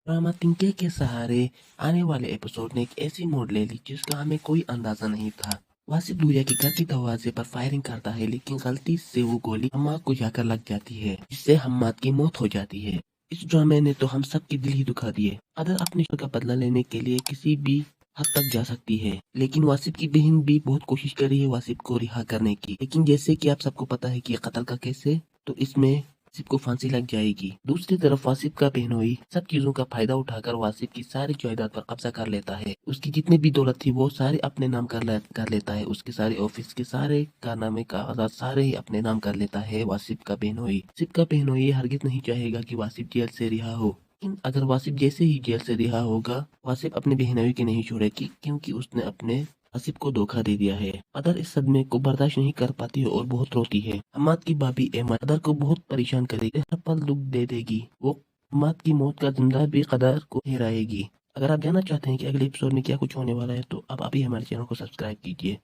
ड्रामा तिनके के सहारे आने वाले एपिसोड ने एक ऐसी मोड़ ले ली जिसका हमें कोई अंदाजा नहीं था। वासिफ दूरिया के घर के दरवाजे पर फायरिंग करता है, लेकिन गलती से वो गोली हम्माद को जाकर लग जाती है, जिससे हम्माद की मौत हो जाती है। इस ड्रामे ने तो हम सब के दिल ही दुखा दिए। अदर अपने शो का बदला लेने के लिए किसी भी हद तक जा सकती है, लेकिन वासिफ की बहन भी बहुत कोशिश कर रही है वासिफ को रिहा करने की। लेकिन जैसे कि आप सबको पता है कि ये कत्ल का केस है, तो इसमें वासिफ को फांसी लग जाएगी। दूसरी तरफ वासिफ का बहनोई सब चीजों का फायदा उठाकर वासिफ की सारी जायदाद पर कब्जा कर लेता है। उसकी जितनी भी दौलत थी वो सारे अपने नाम कर लेता है। उसके सारे ऑफिस के सारे कारनामे कागजात सारे ही अपने नाम कर लेता है वासिफ का बहनोई। वासिफ का बहनोई ये हरगिज नहीं चाहेगा कि वासिफ जेल से रिहा हो। लेकिन अगर वासिफ जैसे ही जेल से रिहा होगा, वासिफ अपने बहनोई की नहीं छोड़ेगी, क्योंकि उसने अपने आसिफ को धोखा दे दिया है। अदर इस सदमे को बर्दाश्त नहीं कर पाती है और बहुत रोती है। हम्माद की भाभी एमन अदर को बहुत परेशान करेगी, हर पल दुख दे देगी। वो हम्माद की मौत का जिम्मेदार भी कदर को ठहराएगी। अगर आप जानना चाहते हैं कि अगले एपिसोड में क्या कुछ होने वाला है, तो आप अभी हमारे चैनल को सब्सक्राइब कीजिए।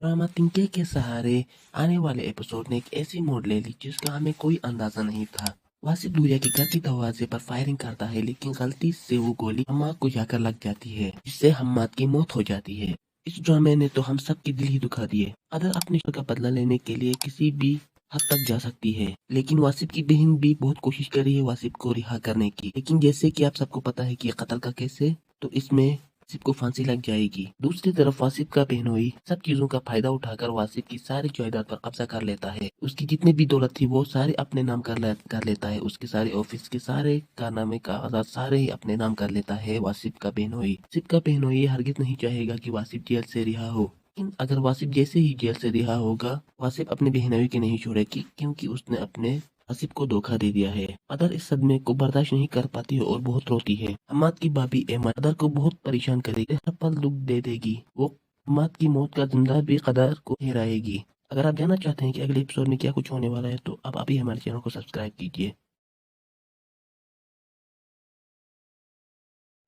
ड्रामा तिनके के सहारे आने वाले एपिसोड ने एक ऐसी मोड़ ले ली जिसका हमें कोई अंदाजा नहीं था। वासिफ दूरिया के घर के दरवाजे पर फायरिंग करता है, लेकिन गलती से वो गोली हम्माद को जाकर लग जाती है, जिससे हम्माद की मौत हो जाती है। इस ड्रामे ने तो हम सब के दिल ही दुखा दिए। अदर अपने शो का बदला लेने के लिए किसी भी हद तक जा सकती है, लेकिन वासिफ की बहन भी बहुत कोशिश कर रही है वासिफ को रिहा करने की। लेकिन जैसे कि आप सबको पता है कि ये कत्ल का केस है, तो इसमें वासिफ को फांसी लग जाएगी। दूसरी तरफ वासिफ का बहनोई सब चीजों का फायदा उठाकर वासिफ की सारी जायदाद पर कब्जा कर लेता है। उसकी जितनी भी दौलत थी वो सारे अपने नाम कर लेता है। उसके सारे ऑफिस के सारे कारनामे कागजात सारे ही अपने नाम कर लेता है वासिफ का बहनोई। वासिफ का बहनोई ये हरगिज नहीं चाहेगा कि वासिफ जेल से रिहा हो। लेकिन अगर वासिफ जैसे ही जेल से रिहा होगा, वासिफ अपने बहनोई की नहीं छोड़ेगी, क्योंकि उसने अपने आसिफ को धोखा दे दिया है। अदर इस सदमे को बर्दाश्त नहीं कर पाती है और बहुत रोती है। हम्माद की भाभी एमन अदर को बहुत परेशान करेगी, हर पल दुख दे देगी। वो हम्माद की मौत का जिम्मेदार भी कदर को ठहराएगी। अगर आप जानना चाहते हैं कि अगले एपिसोड में क्या कुछ होने वाला है, तो आप अभी हमारे चैनल को सब्सक्राइब कीजिए।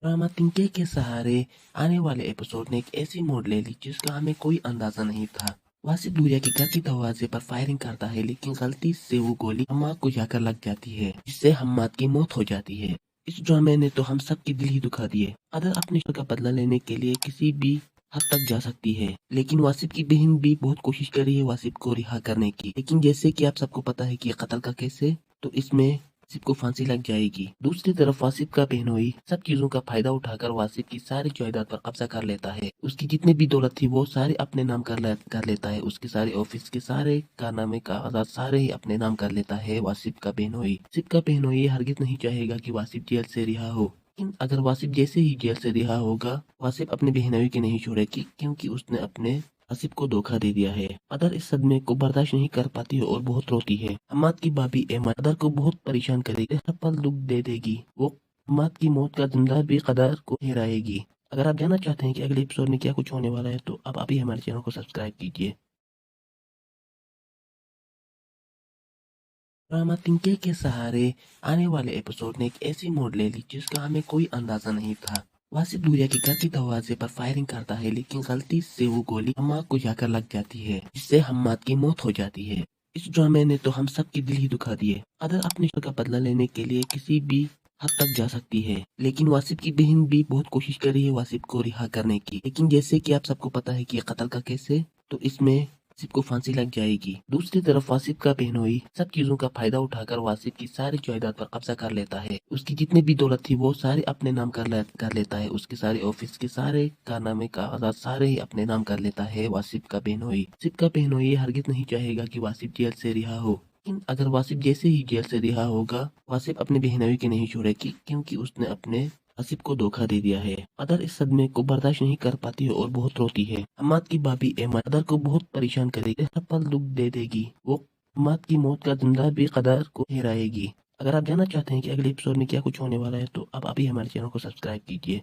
ड्रामा तिनके के सहारे आने वाले एपिसोड ने एक ऐसी मोड़ ले ली जिसका हमें कोई अंदाजा नहीं था। वासिफ दूरिया के घर के दरवाजे पर फायरिंग करता है, लेकिन गलती से वो गोली हम्माद को जाकर लग जाती है, जिससे हम्माद की मौत हो जाती है। इस ड्रामे ने तो हम सब के दिल ही दुखा दिए। अदर अपने शो का बदला लेने के लिए किसी भी हद तक जा सकती है, लेकिन वासिफ की बहन भी बहुत कोशिश कर रही है वासिफ को रिहा करने की। लेकिन जैसे कि आप सबको पता है कि ये कत्ल का केस है, तो इसमें वासिफ को फांसी लग जाएगी। दूसरी तरफ वासिफ का बहनोई सब चीजों का फायदा उठाकर वासिफ की सारी जायदाद पर कब्जा कर लेता है। उसकी जितनी भी दौलत थी वो सारे अपने नाम कर लेता है। उसके सारे ऑफिस के सारे कारनामे कागजात सारे ही अपने नाम कर लेता है वासिफ का बहनोई। वासिफ का बहनोई ये हरगिज नहीं चाहेगा कि वासिफ जेल से रिहा हो। लेकिन अगर वासिफ जैसे ही जेल से रिहा होगा, वासिफ अपने बहनोई की नहीं छोड़ेगी, क्योंकि उसने अपने आसिफ को धोखा दे दिया है। अदर इस सदमे को बर्दाश्त नहीं कर पाती है और बहुत रोती है। हम्माद की भाभी एमन अदर को बहुत परेशान करेगी, हर पल दुख दे देगी। वो हम्माद की मौत का जिम्मेदार भी कदर को ठहराएगी। अगर आप जानना चाहते हैं कि अगले एपिसोड में क्या कुछ होने वाला है, तो आप अभी हमारे चैनल को सब्सक्राइब कीजिए। ड्रामा तिनके के सहारे आने वाले एपिसोड ने एक ऐसी मोड़ ले ली जिसका हमें कोई अंदाजा नहीं था। वासिफ दूरिया के घर के दरवाजे पर फायरिंग करता है, लेकिन गलती से वो गोली हम्माद को जाकर लग जाती है, जिससे हम्माद की मौत हो जाती है। इस ड्रामे ने तो हम सब के दिल ही दुखा दिए। अदर अपने शो का बदला लेने के लिए किसी भी हद तक जा सकती है, लेकिन वासिफ की बहन भी बहुत कोशिश कर रही है वासिफ को रिहा करने की। लेकिन जैसे कि आप सबको पता है कि ये कत्ल का केस है, तो इसमें वासिफ को फांसी लग जाएगी। दूसरी तरफ वासिफ का बहनोई सब चीजों का फायदा उठाकर वासिफ की सारी जायदाद पर कब्जा कर लेता है। उसकी जितनी भी दौलत थी वो सारे अपने नाम कर लेता है। उसके सारे ऑफिस के सारे कारनामे कागजात सारे ही अपने नाम कर लेता है वासिफ का बहनोई। वासिफ का बहनोई ये हरगिज नहीं चाहेगा कि वासिफ जेल से रिहा हो। लेकिन अगर वासिफ जैसे ही जेल से रिहा होगा, वासिफ अपने बहनोई के नहीं छोड़ेगी क्योंकि उसने अपने आसिफ को धोखा दे दिया है। अदर इस सदमे को बर्दाश्त नहीं कर पाती है और बहुत रोती है। हम्माद की भाभी एमन अदर को बहुत परेशान करेगी, हर पल दुख दे देगी। वो हम्माद की मौत का जिंदा भी कदर को हिराएगी। अगर आप जानना चाहते हैं कि अगले एपिसोड में क्या कुछ होने वाला है तो आप अभी हमारे चैनल को सब्सक्राइब कीजिए।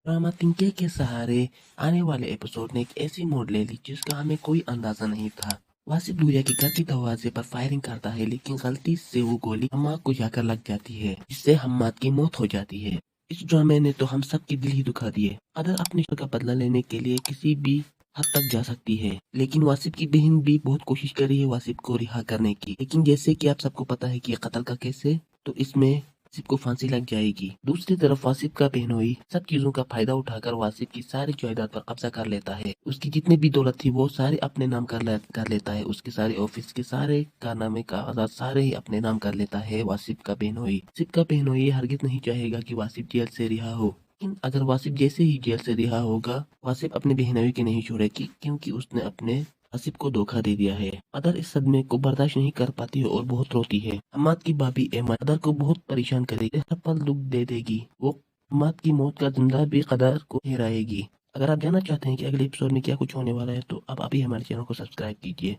ड्रामा तिनके के सहारे आने वाले एपिसोड ने एक ऐसी मोड़ ले ली जिसका हमें कोई अंदाजा नहीं था। वासिफ दूरिया के घर के दरवाजे पर फायरिंग करता है लेकिन गलती से वो गोली हम्माद को जाकर लग जाती है, जिससे हम्माद की मौत हो जाती है। इस ड्रामे ने तो हम सबके दिल ही दुखा दिए। अदर अपने शो का बदला लेने के लिए किसी भी हद तक जा सकती है, लेकिन वासिफ की बहन भी बहुत कोशिश कर रही है वासिफ को रिहा करने की। लेकिन जैसे कि आप सबको पता है कि ये कत्ल का केस है, तो इसमें वासिफ को फांसी लग जाएगी। दूसरी तरफ वासिफ का बहनोई सब चीजों का फायदा उठाकर वासिफ की सारी जायदाद पर कब्जा कर लेता है। उसकी जितनी भी दौलत थी वो सारे अपने नाम कर लेता है। उसके सारे ऑफिस के सारे कारनामे का आजाद सारे ही अपने नाम कर लेता है वासिफ का बहनोई। वासिफ का बहनोई ये हरगिज नहीं चाहेगा कि वासिफ जेल से रिहा हो। लेकिन अगर वासिफ जैसे ही जेल से रिहा होगा, वासिफ अपने बहनोई के नहीं छोड़ेगी क्योंकि उसने अपने आसिफ को धोखा दे दिया है। अदर इस सदमे को बर्दाश्त नहीं कर पाती है और बहुत रोती है। हम्माद की भाभी एमन अदर को बहुत परेशान करेगी, हर पल दुख दे देगी। वो हम्माद की मौत का जिंदा भी कदर को हिराएगी। अगर आप जानना चाहते हैं कि अगले एपिसोड में क्या कुछ होने वाला है तो आप अभी हमारे चैनल को सब्सक्राइब कीजिए।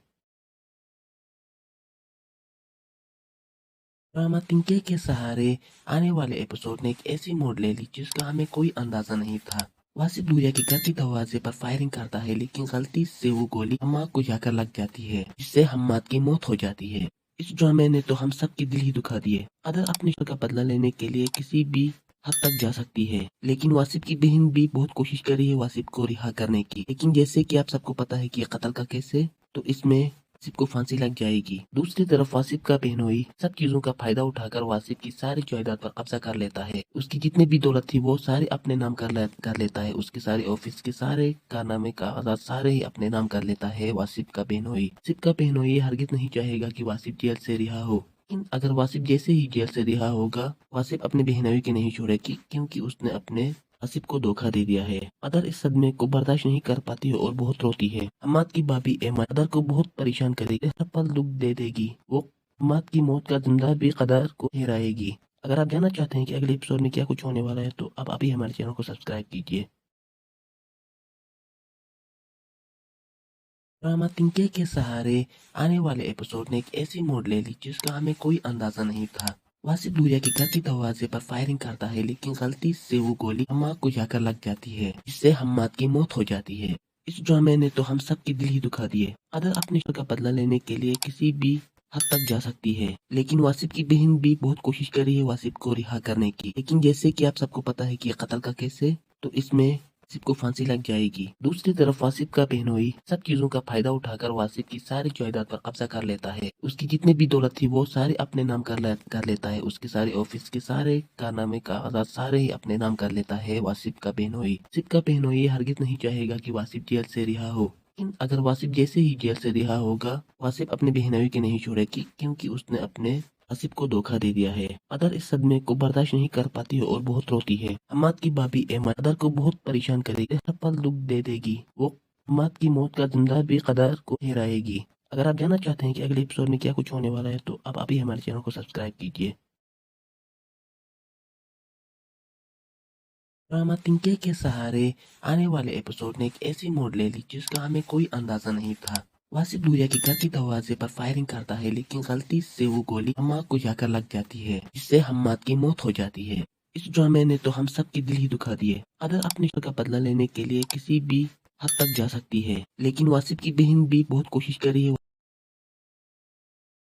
ड्रामा तिनके के सहारे आने वाले एपिसोड ने एक ऐसी मोड़ ले ली जिसका हमें कोई अंदाजा नहीं था। वासिफ दूरिया के घर के दरवाजे पर फायरिंग करता है लेकिन गलती से वो गोली हम्माद को जाकर लग जाती है, जिससे हम्माद की मौत हो जाती है। इस ड्रामे ने तो हम सबके दिल ही दुखा दिए। अदर अपने शो का बदला लेने के लिए किसी भी हद तक जा सकती है, लेकिन वासिफ की बहन भी बहुत कोशिश कर रही है वासिफ को रिहा करने की। लेकिन जैसे कि आप सबको पता है कि ये कत्ल का केस है, तो इसमें वासिफ को फांसी लग जाएगी। दूसरी तरफ वासिफ का बहनोई सब चीजों का फायदा उठाकर वासिफ की सारी जायदाद पर कब्जा कर लेता है। उसकी जितनी भी दौलत थी वो सारे अपने नाम कर लेता है। उसके सारे ऑफिस के सारे कारनामे का आजाद सारे ही अपने नाम कर लेता है वासिफ का बहनोई। वासिफ का बहनोई ये हरगिज नहीं चाहेगा कि वासिफ जेल से रिहा हो। लेकिन अगर वासिफ जैसे ही जेल से रिहा होगा, वासिफ अपने बहनोई के नहीं छोड़ेगी क्योंकि उसने अपने आसिफ को धोखा दे दिया है। अदर इस सदमे को बर्दाश्त नहीं कर पाती है और बहुत रोती है। हम्माद की भाभी एमन अदर को बहुत परेशान करेगी, हर पल दुख दे देगी। वो हम्माद की मौत का जिंदा भी कदर को हिराएगी। अगर आप जानना चाहते हैं कि अगले एपिसोड में क्या कुछ होने वाला है तो आप अभी हमारे चैनल को सब्सक्राइब कीजिए। ड्रामा तिनके के सहारे आने वाले एपिसोड ने एक ऐसी मोड़ ले ली जिसका हमें कोई अंदाजा नहीं था। वासिफ दूरिया के घर के दरवाजे पर फायरिंग करता है लेकिन गलती से वो गोली हम्माद को जाकर लग जाती है, जिससे हम्माद की मौत हो जाती है। इस ड्रामे ने तो हम सबके दिल ही दुखा दिए। अदर अपने शो का बदला लेने के लिए किसी भी हद तक जा सकती है, लेकिन वासिफ की बहन भी बहुत कोशिश कर रही है वासिफ को रिहा करने की। लेकिन जैसे कि आप सबको पता है कि ये कत्ल का केस है, तो इसमें वासिफ को फांसी लग जाएगी। दूसरी तरफ वासिफ का बहनोई सब चीजों का फायदा उठाकर वासिफ की सारी जायदाद पर कब्जा कर लेता है। उसकी जितनी भी दौलत थी वो सारे अपने नाम कर लेता है। उसके सारे ऑफिस के सारे कारनामे का आजाद सारे ही अपने नाम कर लेता है वासिफ का बहनोई। वासिफ का बहनोई ये हरगिज नहीं चाहेगा कि वासिफ जेल से रिहा हो। लेकिन अगर वासिफ जैसे ही जेल से रिहा होगा, वासिफ अपने बहनोई के नहीं छोड़ेगी क्योंकि उसने अपने आसिफ को धोखा दे दिया है। अदर इस सदमे को बर्दाश्त नहीं कर पाती है और बहुत रोती है। हम्माद की भाभी एमन अदर को बहुत परेशान करेगी, हर पल दुख दे देगी। वो हम्माद की मौत का जिंदा भी कदर को हिराएगी। अगर आप जानना चाहते हैं कि अगले एपिसोड में क्या कुछ होने वाला है तो आप अभी हमारे चैनल को सब्सक्राइब कीजिए। ड्रामा तिनके के सहारे आने वाले एपिसोड ने एक ऐसी मोड़ ले ली जिसका हमें कोई अंदाजा नहीं था। वासिफ दूरिया के घर के दरवाजे पर फायरिंग करता है लेकिन गलती से वो गोली हम्माद को जाकर लग जाती है, जिससे हम्माद की मौत हो जाती है। इस ड्रामे ने तो हम सबके दिल ही दुखा दिए। अदर अपने शो का बदला लेने के लिए किसी भी हद तक जा सकती है, लेकिन वासिफ की बहन भी बहुत कोशिश कर रही है